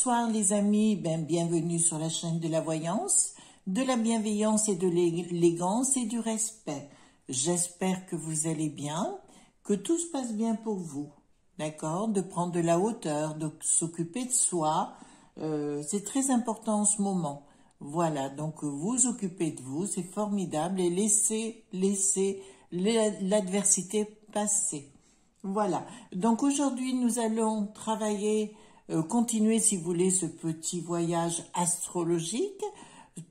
Bonsoir les amis, bienvenue sur la chaîne de la voyance, de la bienveillance et de l'élégance et du respect. J'espère que vous allez bien, que tout se passe bien pour vous, d'accord? De prendre de la hauteur, de s'occuper de soi, c'est très important en ce moment. Voilà, donc vous occupez de vous, c'est formidable et laissez l'adversité passer. Voilà, donc aujourd'hui nous allons travailler, continuer si vous voulez ce petit voyage astrologique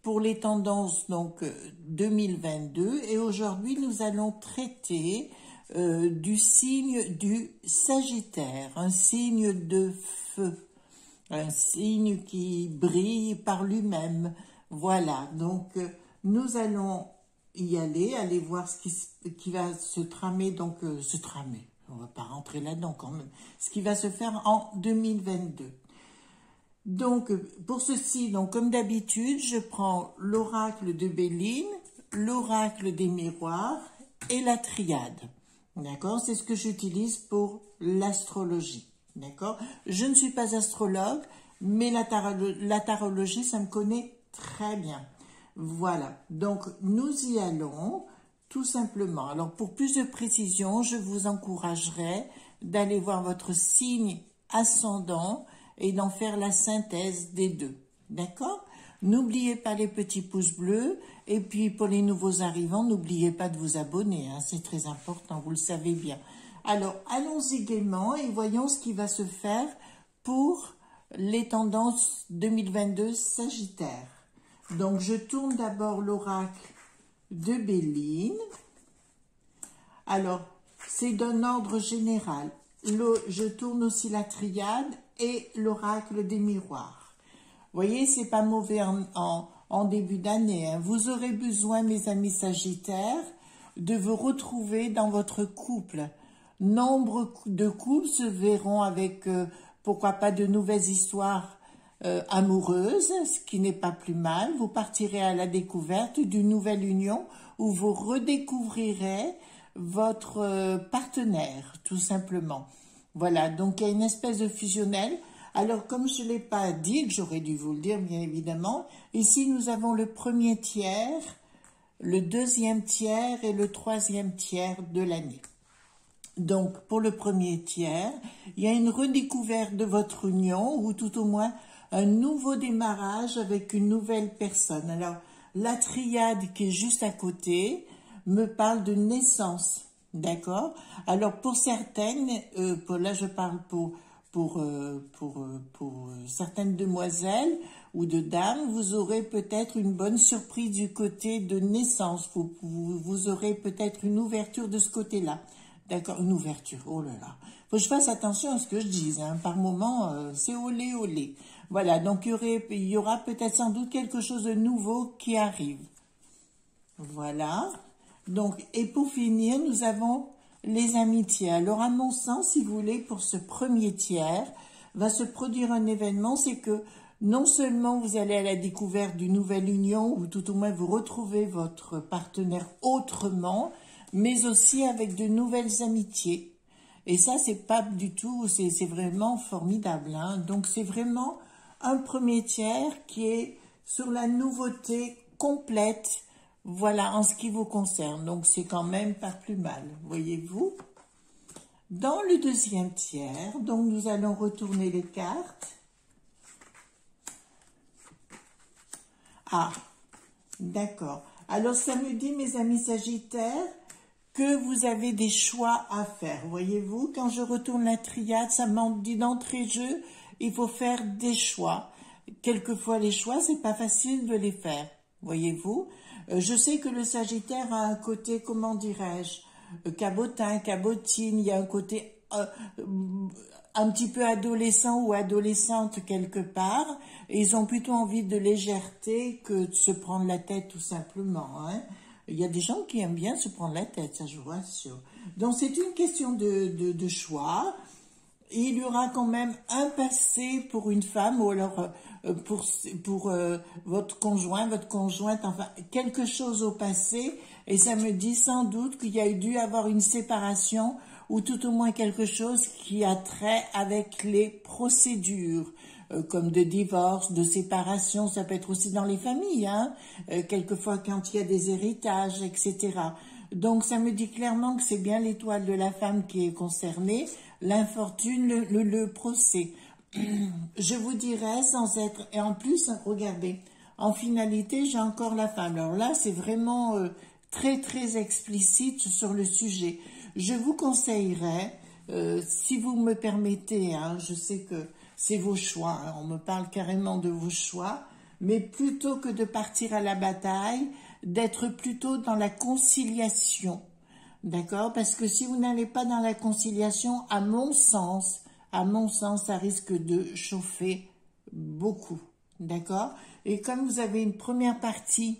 pour les tendances donc 2022 et aujourd'hui nous allons traiter du signe du Sagittaire, un signe de feu, un signe qui brille par lui-même. Voilà, donc nous allons y aller voir ce qui va se tramer, donc se tramer. On va pas rentrer là-dedans quand même. Ce qui va se faire en 2022. Donc, pour ceci, donc comme d'habitude, je prends l'oracle de Béline, l'oracle des miroirs et la triade. D'accord? C'est ce que j'utilise pour l'astrologie. D'accord? Je ne suis pas astrologue, mais la tarologie, ça me connaît très bien. Voilà. Donc, nous y allons. Tout simplement. Alors, pour plus de précision, je vous encouragerai d'aller voir votre signe ascendant et d'en faire la synthèse des deux. D'accord? N'oubliez pas les petits pouces bleus. Et puis, pour les nouveaux arrivants, n'oubliez pas de vous abonner. Hein, c'est très important, vous le savez bien. Alors, allons-y gaiement et voyons ce qui va se faire pour les tendances 2022 Sagittaire. Donc, je tourne d'abord l'oracle de Béline. Alors, c'est d'un ordre général. Je tourne aussi la triade et l'oracle des miroirs. Vous voyez, c'est pas mauvais en début d'année. Hein. Vous aurez besoin, mes amis Sagittaires, de vous retrouver dans votre couple. Nombre de couples se verront avec, pourquoi pas, de nouvelles histoires amoureuse, ce qui n'est pas plus mal. Vous partirez à la découverte d'une nouvelle union où vous redécouvrirez votre partenaire, tout simplement. Voilà, donc il y a une espèce de fusionnel. Alors, comme je ne l'ai pas dit, que j'aurais dû vous le dire, bien évidemment, ici nous avons le premier tiers, le deuxième tiers et le troisième tiers de l'année. Donc, pour le premier tiers, il y a une redécouverte de votre union, ou tout au moins un nouveau démarrage avec une nouvelle personne. Alors, la triade qui est juste à côté me parle de naissance, d'accord? Alors, pour certaines, là je parle pour certaines demoiselles ou de dames, vous aurez peut-être une bonne surprise du côté de naissance. Vous aurez peut-être une ouverture de ce côté-là. D'accord, une ouverture, oh là là. Faut que je fasse attention à ce que je dise, hein. Par moment, c'est olé, olé. Voilà, donc il y aura peut-être sans doute quelque chose de nouveau qui arrive. Voilà. Donc, et pour finir, nous avons les amitiés. Alors, à mon sens, si vous voulez, pour ce premier tiers, va se produire un événement, c'est que non seulement vous allez à la découverte d'une nouvelle union, ou tout au moins vous retrouvez votre partenaire autrement, mais aussi avec de nouvelles amitiés. Et ça, c'est pas du tout, c'est vraiment formidable. Hein. Donc, c'est vraiment un premier tiers qui est sur la nouveauté complète, voilà, en ce qui vous concerne. Donc, c'est quand même pas plus mal, voyez-vous. Dans le deuxième tiers, donc nous allons retourner les cartes. Ah, d'accord. Alors, ça me dit, mes amis Sagittaires, que vous avez des choix à faire. Voyez-vous, quand je retourne la triade, ça m'en dit d'entrée de jeu, il faut faire des choix. Quelquefois, les choix, c'est pas facile de les faire. Voyez-vous, je sais que le Sagittaire a un côté, comment dirais-je, cabotin, cabotine, il y a un côté un petit peu adolescent ou adolescente quelque part, et ils ont plutôt envie de légèreté que de se prendre la tête tout simplement, hein. Il y a des gens qui aiment bien se prendre la tête, ça je vous rassure. Donc c'est une question de choix. Il y aura quand même un passé pour une femme ou alors pour votre conjoint, votre conjointe, enfin quelque chose au passé. Et ça me dit sans doute qu'il y a dû avoir une séparation ou tout au moins quelque chose qui a trait avec les procédures. comme de divorce, de séparation, ça peut être aussi dans les familles, hein, quelquefois quand il y a des héritages, etc. Donc ça me dit clairement que c'est bien l'étoile de la femme qui est concernée, l'infortune, le procès. Je vous dirais sans être... Et en plus, regardez, en finalité, j'ai encore la femme. Alors là, c'est vraiment très très explicite sur le sujet. Je vous conseillerais, si vous me permettez, hein, je sais que c'est vos choix, hein, on me parle carrément de vos choix, mais plutôt que de partir à la bataille, d'être plutôt dans la conciliation, d'accord? Parce que si vous n'allez pas dans la conciliation, à mon sens, ça risque de chauffer beaucoup, d'accord? Et comme vous avez une première partie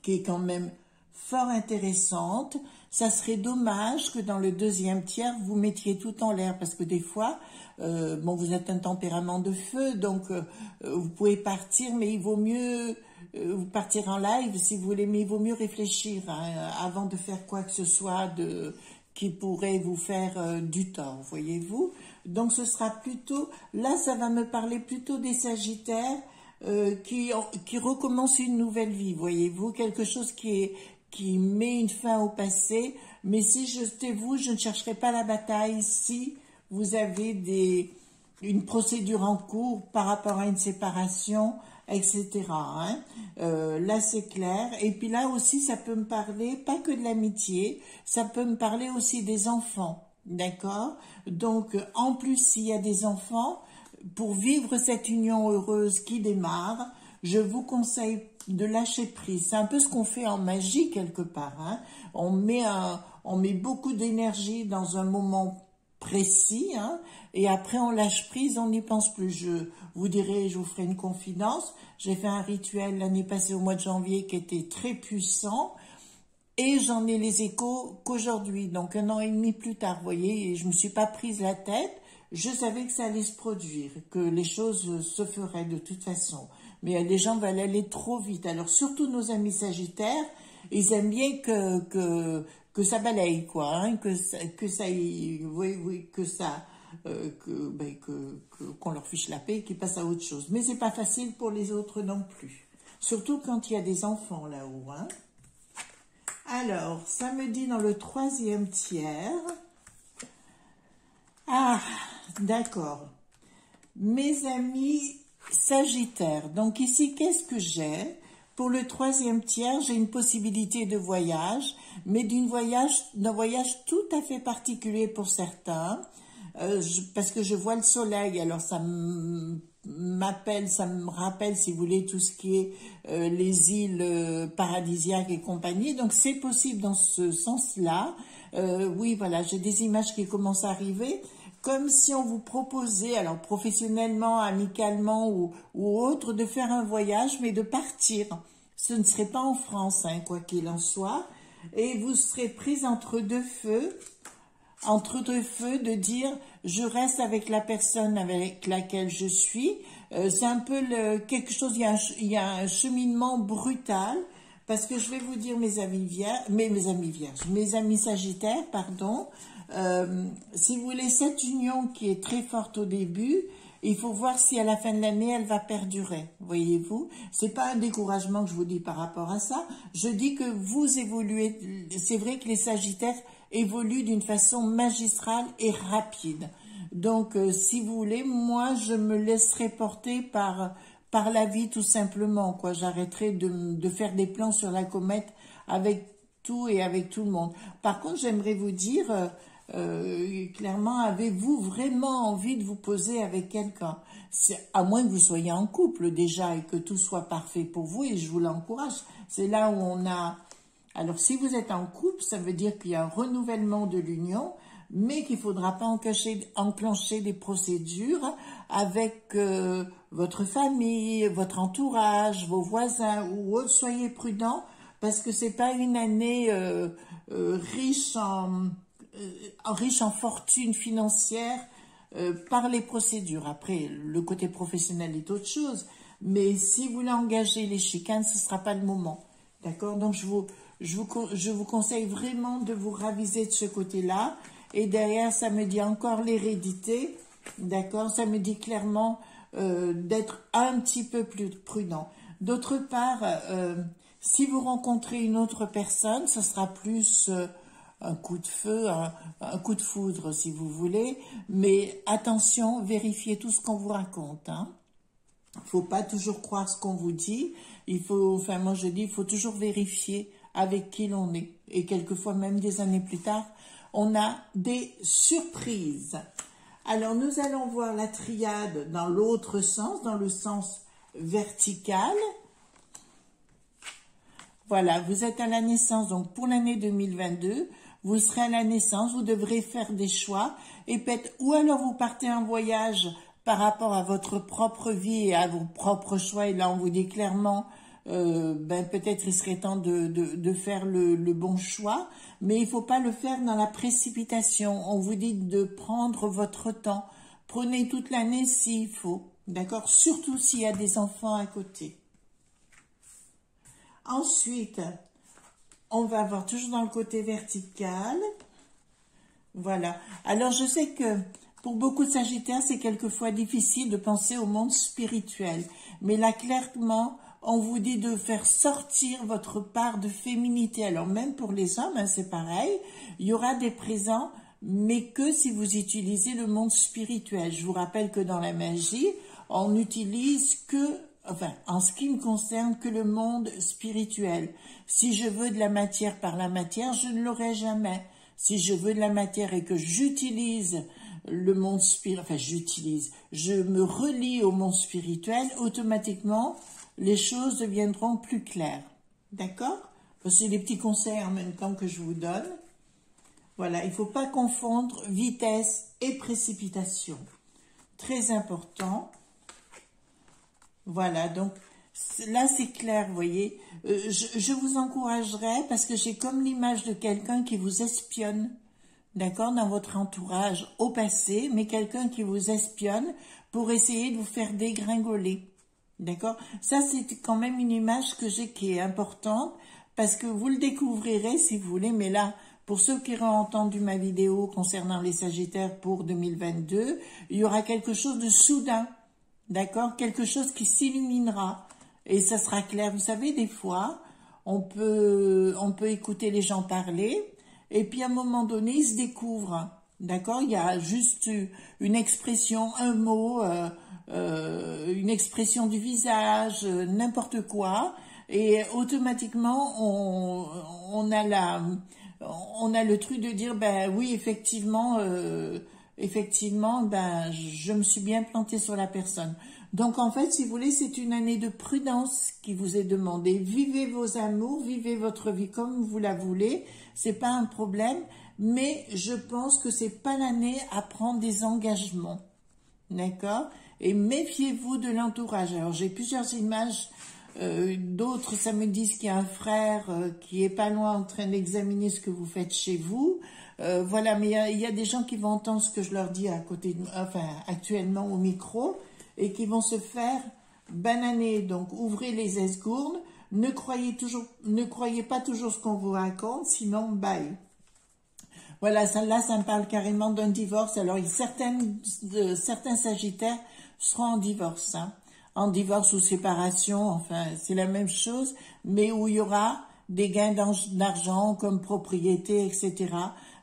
qui est quand même fort intéressante, ça serait dommage que dans le deuxième tiers, vous mettiez tout en l'air, parce que des fois, bon, vous êtes un tempérament de feu, donc vous pouvez partir, mais il vaut mieux vous partir en live si vous voulez, mais il vaut mieux réfléchir hein, avant de faire quoi que ce soit qui pourrait vous faire du tort, voyez-vous. Donc ce sera plutôt, là ça va me parler plutôt des Sagittaires qui recommencent une nouvelle vie, voyez-vous, quelque chose qui met une fin au passé, mais si j'étais vous, je ne chercherais pas la bataille si vous avez une procédure en cours par rapport à une séparation, etc. Hein. Là, c'est clair. Et puis là aussi, ça peut me parler, pas que de l'amitié, ça peut me parler aussi des enfants, d'accord? Donc, en plus, s'il y a des enfants, pour vivre cette union heureuse qui démarre, je vous conseille de lâcher prise. C'est un peu ce qu'on fait en magie quelque part. Hein. On met beaucoup d'énergie dans un moment précis, hein, et après on lâche prise, on n'y pense plus. Je vous dirai, je vous ferai une confidence. J'ai fait un rituel l'année passée au mois de janvier qui était très puissant. Et j'en ai les échos qu'aujourd'hui, donc 1 an et demi plus tard, vous voyez, et je me suis pas prise la tête. Je savais que ça allait se produire, que les choses se feraient de toute façon. Mais les gens veulent aller trop vite. Alors surtout nos amis Sagittaires, ils aiment bien que ça balaye, quoi, hein, qu'on leur fiche la paix, qu'ils passent à autre chose. Mais c'est pas facile pour les autres non plus. Surtout quand il y a des enfants là-haut, hein. Alors, ça me dit dans le 3e tiers. Ah, d'accord. Mes amis Sagittaires. Donc ici, qu'est-ce que j'ai? Pour le 3e tiers, j'ai une possibilité de voyage, mais d'un voyage tout à fait particulier pour certains, parce que je vois le soleil, alors ça me rappelle, si vous voulez, tout ce qui est les îles paradisiaques et compagnie. Donc c'est possible dans ce sens-là. Oui, voilà, j'ai des images qui commencent à arriver. Comme si on vous proposait, alors professionnellement, amicalement ou autre, de faire un voyage, mais de partir. Ce ne serait pas en France, hein, quoi qu'il en soit. Et vous serez prise entre deux feux, de dire, je reste avec la personne avec laquelle je suis. C'est un peu quelque chose, il y a un cheminement brutal. Parce que je vais vous dire, mes amis Sagittaires, pardon, si vous voulez, cette union qui est très forte au début, il faut voir si à la fin de l'année, elle va perdurer, voyez-vous. C'est pas un découragement que je vous dis par rapport à ça. Je dis que vous évoluez, c'est vrai que les Sagittaires évoluent d'une façon magistrale et rapide. Donc, si vous voulez, moi, je me laisserai porter par la vie tout simplement, quoi. J'arrêterai de faire des plans sur la comète avec tout et avec tout le monde. Par contre, j'aimerais vous dire, clairement, avez-vous vraiment envie de vous poser avec quelqu'un? À moins que vous soyez en couple déjà et que tout soit parfait pour vous, et je vous l'encourage. C'est là où on a... Alors, si vous êtes en couple, ça veut dire qu'il y a un renouvellement de l'union, mais qu'il ne faudra pas enclencher des procédures avec votre famille, votre entourage, vos voisins ou autres. Soyez prudents parce que c'est pas une année riche en fortune financière par les procédures. Après, le côté professionnel est autre chose, mais si vous voulez engager les chicanes, ce ne sera pas le moment. D'accord? Donc, je vous conseille vraiment de vous raviser de ce côté-là. Et derrière, ça me dit encore l'hérédité. D'accord? Ça me dit clairement d'être un petit peu plus prudent. D'autre part, si vous rencontrez une autre personne, ce sera plus un coup de feu, un coup de foudre si vous voulez, mais attention, vérifiez tout ce qu'on vous raconte, hein. Il faut pas toujours croire ce qu'on vous dit, moi je dis, il faut toujours vérifier avec qui l'on est, et quelquefois même des années plus tard, on a des surprises. Alors nous allons voir la triade dans l'autre sens, dans le sens vertical. Voilà, vous êtes à la naissance, donc pour l'année 2022, vous serez à la naissance, vous devrez faire des choix, et peut-être, ou alors vous partez en voyage par rapport à votre propre vie et à vos propres choix, et là on vous dit clairement, peut-être il serait temps de faire le bon choix, mais il ne faut pas le faire dans la précipitation. On vous dit de prendre votre temps, prenez toute l'année s'il faut, d'accord, surtout s'il y a des enfants à côté. Ensuite, on va voir toujours dans le côté vertical. Voilà. Alors, je sais que pour beaucoup de Sagittaires, c'est quelquefois difficile de penser au monde spirituel. Mais là, clairement, on vous dit de faire sortir votre part de féminité. Alors, même pour les hommes, hein, c'est pareil. Il y aura des présents, mais que si vous utilisez le monde spirituel. Je vous rappelle que dans la magie, on n'utilise que... Enfin, en ce qui me concerne, que le monde spirituel. Si je veux de la matière par la matière, je ne l'aurai jamais. Si je veux de la matière et que j'utilise le monde spirituel, enfin je me relie au monde spirituel, automatiquement, les choses deviendront plus claires. D'accord? C'est les petits conseils en même temps que je vous donne. Voilà, il ne faut pas confondre vitesse et précipitation. Très important. Voilà, donc là c'est clair, vous voyez. Je vous encouragerais parce que j'ai comme l'image de quelqu'un qui vous espionne, d'accord, dans votre entourage au passé, mais quelqu'un qui vous espionne pour essayer de vous faire dégringoler, d'accord. Ça c'est quand même une image que j'ai qui est importante parce que vous le découvrirez si vous voulez, mais là, pour ceux qui auront entendu ma vidéo concernant les Sagittaires pour 2022, il y aura quelque chose de soudain. D'accord? Quelque chose qui s'illuminera et ça sera clair. Vous savez, des fois, on peut écouter les gens parler et puis à un moment donné, ils se découvrent. D'accord? Il y a juste une expression, un mot, une expression du visage, n'importe quoi et automatiquement, on a le truc de dire, ben oui, effectivement, je me suis bien plantée sur la personne. Donc, en fait, si vous voulez, c'est une année de prudence qui vous est demandée. Vivez vos amours, vivez votre vie comme vous la voulez. C'est pas un problème, mais je pense que c'est pas l'année à prendre des engagements. D'accord? Et méfiez-vous de l'entourage. Alors, j'ai plusieurs images. D'autres, ça me dit qu'il y a un frère qui est pas loin en train d'examiner ce que vous faites chez vous. Voilà, mais il y a des gens qui vont entendre ce que je leur dis à côté, actuellement au micro, et qui vont se faire bananer. Donc, ouvrez les esgourdes, ne croyez pas toujours ce qu'on vous raconte, sinon, bye. Voilà, ça me parle carrément d'un divorce. Alors, certains Sagittaires seront en divorce, hein. En divorce ou séparation, enfin, c'est la même chose, mais où il y aura des gains d'argent comme propriété, etc.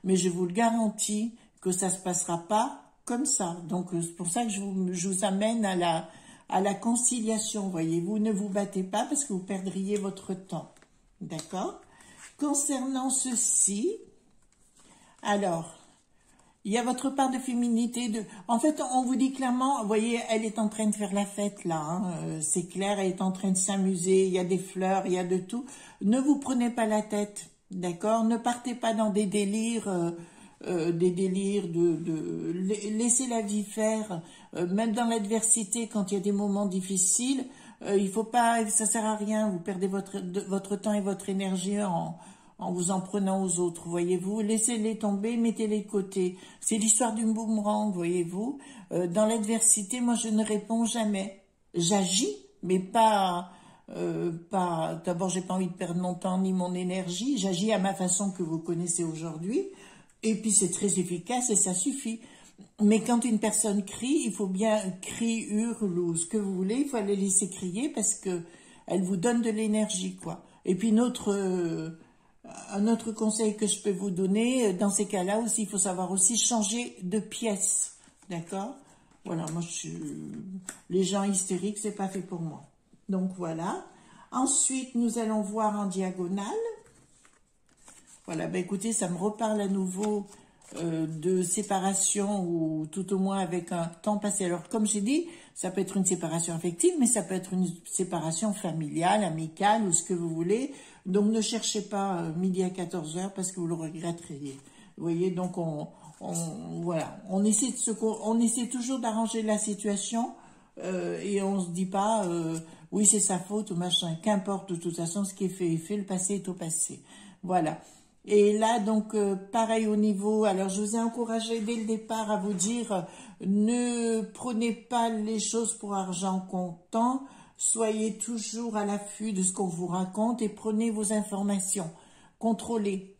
Mais je vous le garantis que ça se passera pas comme ça. Donc, c'est pour ça que je vous amène à la conciliation, voyez-vous. Ne vous battez pas parce que vous perdriez votre temps. D'accord? Concernant ceci, alors, il y a votre part de féminité. En fait, on vous dit clairement, vous voyez, elle est en train de faire la fête là, hein, c'est clair, elle est en train de s'amuser, il y a des fleurs, il y a de tout. Ne vous prenez pas la tête, d'accord? Ne partez pas dans des délires, laissez la vie faire, même dans l'adversité, quand il y a des moments difficiles, il faut pas, ça sert à rien, vous perdez votre temps et votre énergie en vous en prenant aux autres, voyez-vous. Laissez-les tomber, mettez-les de côté. C'est l'histoire du boomerang, voyez-vous. Dans l'adversité, moi, je ne réponds jamais. J'agis, mais pas... D'abord, j'ai pas envie de perdre mon temps ni mon énergie. J'agis à ma façon que vous connaissez aujourd'hui. Et puis, c'est très efficace et ça suffit. Mais quand une personne crie, il faut bien crie, hurle ou ce que vous voulez, il faut les laisser crier parce que elle vous donne de l'énergie, quoi. Et puis un autre conseil que je peux vous donner, dans ces cas-là aussi, il faut savoir aussi changer de pièce, d'accord? Voilà, moi, les gens hystériques, c'est pas fait pour moi. Donc, voilà. Ensuite, nous allons voir en diagonale. Voilà, ben écoutez, ça me reparle à nouveau de séparation ou tout au moins avec un temps passé. Alors, comme j'ai dit, ça peut être une séparation affective, mais ça peut être une séparation familiale, amicale ou ce que vous voulez. Donc, ne cherchez pas midi à 14 h parce que vous le regretteriez. Vous voyez, donc voilà, on essaie toujours d'arranger la situation et on se dit pas oui c'est sa faute ou machin, qu'importe de toute façon ce qui est fait est fait, le passé est au passé. Voilà. Et là, donc, pareil au niveau, alors je vous ai encouragé dès le départ à vous dire, ne prenez pas les choses pour argent comptant, soyez toujours à l'affût de ce qu'on vous raconte et prenez vos informations, contrôlez.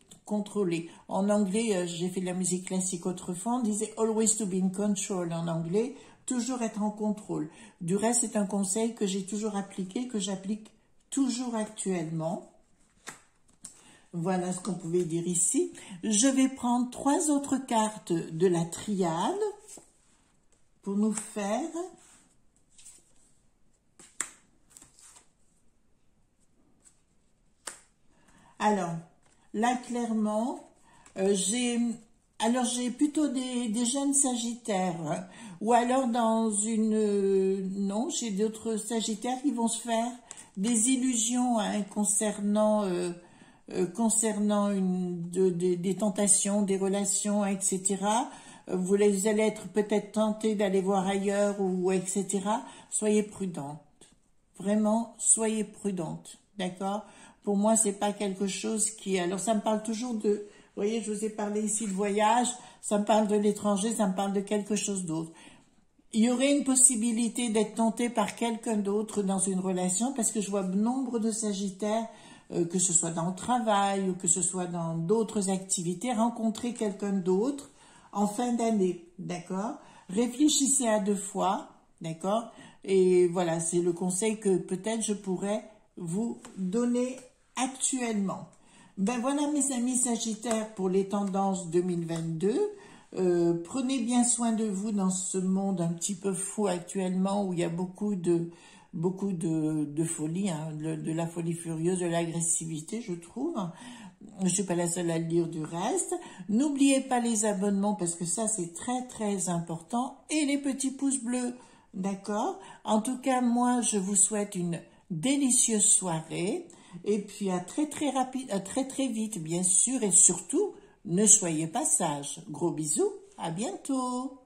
En anglais, j'ai fait de la musique classique autrefois, on disait « always to be in control » en anglais, toujours être en contrôle. Du reste, c'est un conseil que j'ai toujours appliqué, que j'applique toujours actuellement. Voilà ce qu'on pouvait dire ici. Je vais prendre 3 autres cartes de la triade pour nous faire alors là clairement j'ai plutôt des jeunes sagittaires ou alors dans une non, j'ai d'autres sagittaires qui vont se faire des illusions hein, concernant des tentations, des relations, etc. Vous allez être peut-être tenté d'aller voir ailleurs ou etc. Soyez prudente. Vraiment, soyez prudente. D'accord? Pour moi, c'est pas quelque chose qui... Alors, ça me parle toujours de... Vous voyez, je vous ai parlé ici de voyage, ça me parle de l'étranger, ça me parle de quelque chose d'autre. Il y aurait une possibilité d'être tenté par quelqu'un d'autre dans une relation parce que je vois nombre de sagittaires que ce soit dans le travail ou que ce soit dans d'autres activités, rencontrer quelqu'un d'autre en fin d'année, d'accord? Réfléchissez à 2 fois, d'accord? Et voilà, c'est le conseil que peut-être je pourrais vous donner actuellement. Ben voilà mes amis sagittaires pour les tendances 2022. Prenez bien soin de vous dans ce monde un petit peu fou actuellement où il y a beaucoup de folie, hein, de la folie furieuse, de l'agressivité, je trouve. Je suis pas la seule à le dire du reste. N'oubliez pas les abonnements parce que ça, c'est très, très important. Et les petits pouces bleus, d'accord? En tout cas, moi, je vous souhaite une délicieuse soirée. Et puis, à très, très vite, bien sûr. Et surtout, ne soyez pas sages. Gros bisous. À bientôt.